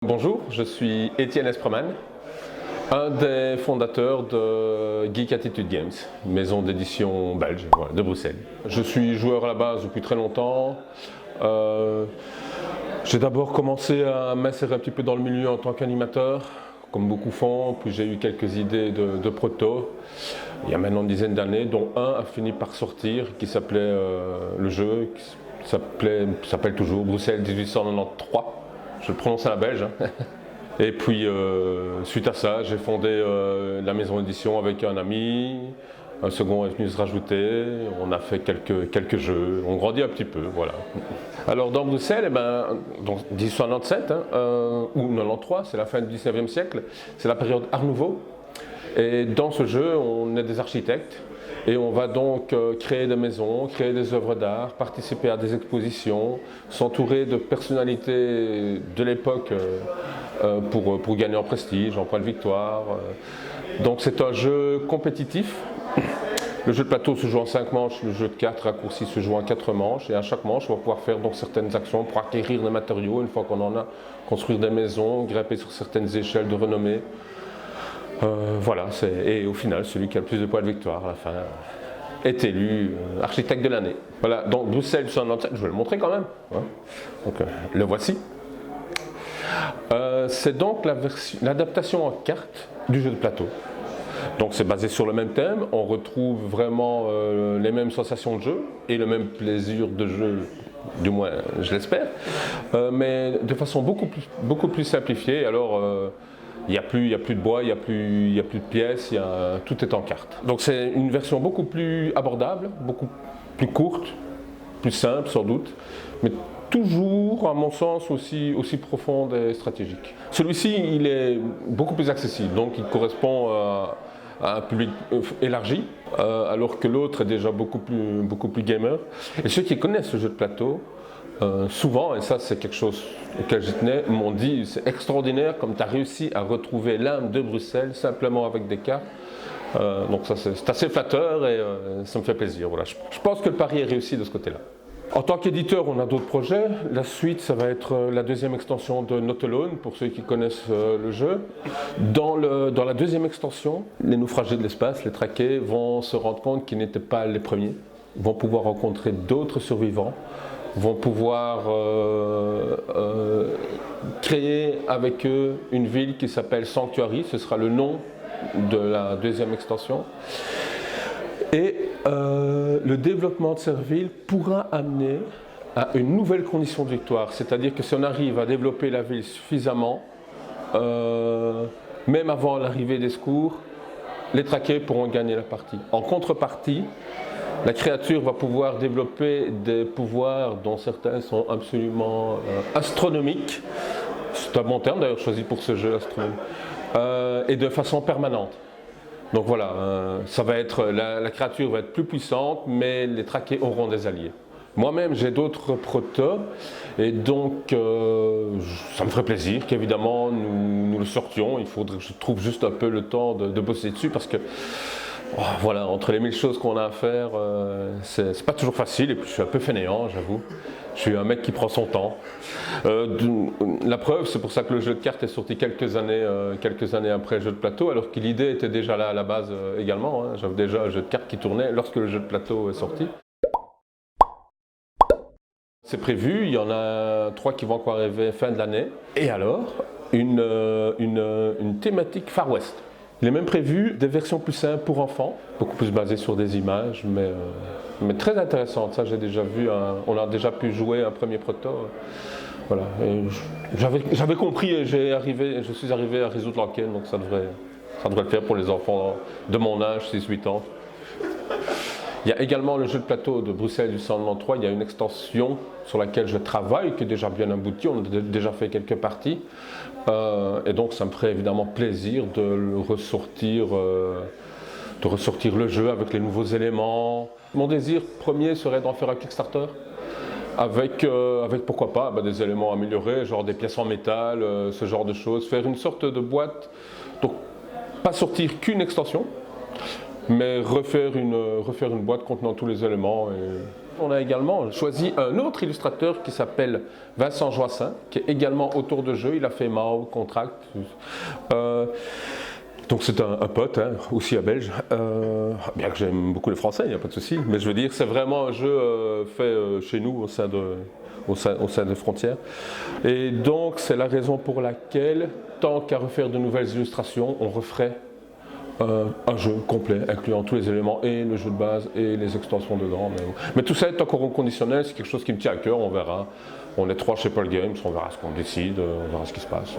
Bonjour, je suis Étienne Espreman, un des fondateurs de Geek Attitude Games, maison d'édition belge de Bruxelles. Je suis joueur à la base depuis très longtemps. J'ai d'abord commencé à m'insérer un petit peu dans le milieu en tant qu'animateur, comme beaucoup font, puis j'ai eu quelques idées de proto, il y a maintenant une dizaine d'années, dont un a fini par sortir, qui s'appelait le jeu, qui s'appelle toujours Bruxelles 1893. Je le prononce à la belge. Et puis, suite à ça, j'ai fondé la maison d'édition avec un ami. Un second est venu se rajouter. On a fait quelques jeux. On grandit un petit peu, voilà. Alors, dans Bruxelles, donc 1897 ou 93, c'est la fin du 19e siècle. C'est la période Art Nouveau. Et dans ce jeu, on est des architectes. Et on va donc créer des maisons, créer des œuvres d'art, participer à des expositions, s'entourer de personnalités de l'époque pour gagner en prestige, en points de victoire. Donc c'est un jeu compétitif. Le jeu de plateau se joue en 5 manches, le jeu de cartes raccourci se joue en 4 manches. Et à chaque manche, on va pouvoir faire donc certaines actions pour acquérir des matériaux, une fois qu'on en a, construire des maisons, grimper sur certaines échelles de renommée. Voilà, et au final, celui qui a le plus de points de victoire à la fin est élu architecte de l'année. Voilà, donc Bruxelles 197, je vais le montrer quand même. Donc, le voici. C'est donc l'adaptation en carte du jeu de plateau. Donc c'est basé sur le même thème, on retrouve vraiment les mêmes sensations de jeu et le même plaisir de jeu, du moins je l'espère, mais de façon beaucoup plus simplifiée. Alors, il n'y a plus de bois, il n'y a plus de pièces, tout est en carte. Donc c'est une version beaucoup plus abordable, beaucoup plus courte, plus simple sans doute, mais toujours, à mon sens, aussi profonde et stratégique. Celui-ci, il est beaucoup plus accessible, donc il correspond à un public élargi, alors que l'autre est déjà beaucoup plus gamer. Et ceux qui connaissent ce jeu de plateau, souvent, et ça c'est quelque chose auquel je tenais, m'ont dit c'est extraordinaire comme tu as réussi à retrouver l'âme de Bruxelles simplement avec des cartes. Donc ça c'est assez flatteur et ça me fait plaisir. Voilà. Je pense que le pari est réussi de ce côté-là. En tant qu'éditeur, on a d'autres projets. La suite, ça va être la deuxième extension de Not Alone, pour ceux qui connaissent le jeu. Dans la deuxième extension, les naufragés de l'espace, les traqués, vont se rendre compte qu'ils n'étaient pas les premiers. Ils vont pouvoir rencontrer d'autres survivants, vont pouvoir créer avec eux une ville qui s'appelle Sanctuary. Ce sera le nom de la deuxième extension. Et le développement de cette ville pourra amener à une nouvelle condition de victoire. C'est-à-dire que si on arrive à développer la ville suffisamment, même avant l'arrivée des secours, les traqués pourront gagner la partie. En contrepartie, la créature va pouvoir développer des pouvoirs dont certains sont absolument astronomiques. C'est un bon terme d'ailleurs choisi pour ce jeu, astronomique. Et de façon permanente. Donc voilà, ça va être, la créature va être plus puissante, mais les traqués auront des alliés. Moi-même, j'ai d'autres protos, et donc ça me ferait plaisir qu'évidemment nous le sortions. Il faudrait que je trouve juste un peu le temps de bosser dessus, parce que voilà, entre les 1000 choses qu'on a à faire, c'est pas toujours facile, et puis je suis un peu fainéant, j'avoue. Je suis un mec qui prend son temps. La preuve, c'est pour ça que le jeu de cartes est sorti quelques années après le jeu de plateau, alors que l'idée était déjà là à la base également. J'avais déjà un jeu de cartes qui tournait lorsque le jeu de plateau est sorti. C'est prévu, il y en a 3 qui vont encore arriver fin de l'année. Et alors, une thématique Far West. Il est même prévu des versions plus simples pour enfants, beaucoup plus basées sur des images, mais très intéressantes. Ça, j'ai déjà vu, on a déjà pu jouer un premier proto. Voilà. J'avais compris et je suis arrivé à résoudre l'enquête, donc ça devrait le faire pour les enfants de mon âge, 6-8 ans. Il y a également le jeu de plateau de Bruxelles 1893, il y a une extension sur laquelle je travaille, qui est déjà bien aboutie, on a déjà fait quelques parties. Et donc ça me ferait évidemment plaisir de ressortir le jeu avec les nouveaux éléments. Mon désir premier serait d'en faire un Kickstarter avec pourquoi pas des éléments améliorés, genre des pièces en métal, ce genre de choses. Faire une sorte de boîte, donc pas sortir qu'une extension, mais refaire une boîte contenant tous les éléments on a également choisi un autre illustrateur qui s'appelle Vincent Joissin, qui est également auteur de jeux. Il a fait Mao, Contract. Donc c'est un pote, hein, aussi un Belge, bien que j'aime beaucoup les Français, il n'y a pas de souci, mais je veux dire, c'est vraiment un jeu fait chez nous, au sein des frontières. Et donc c'est la raison pour laquelle, tant qu'à refaire de nouvelles illustrations, on referait un jeu complet, incluant tous les éléments, et le jeu de base, et les extensions dedans. Mais tout ça est encore au conditionnel, c'est quelque chose qui me tient à cœur, on verra. On est 3 chez Pearl Games, on verra ce qu'on décide, on verra ce qui se passe.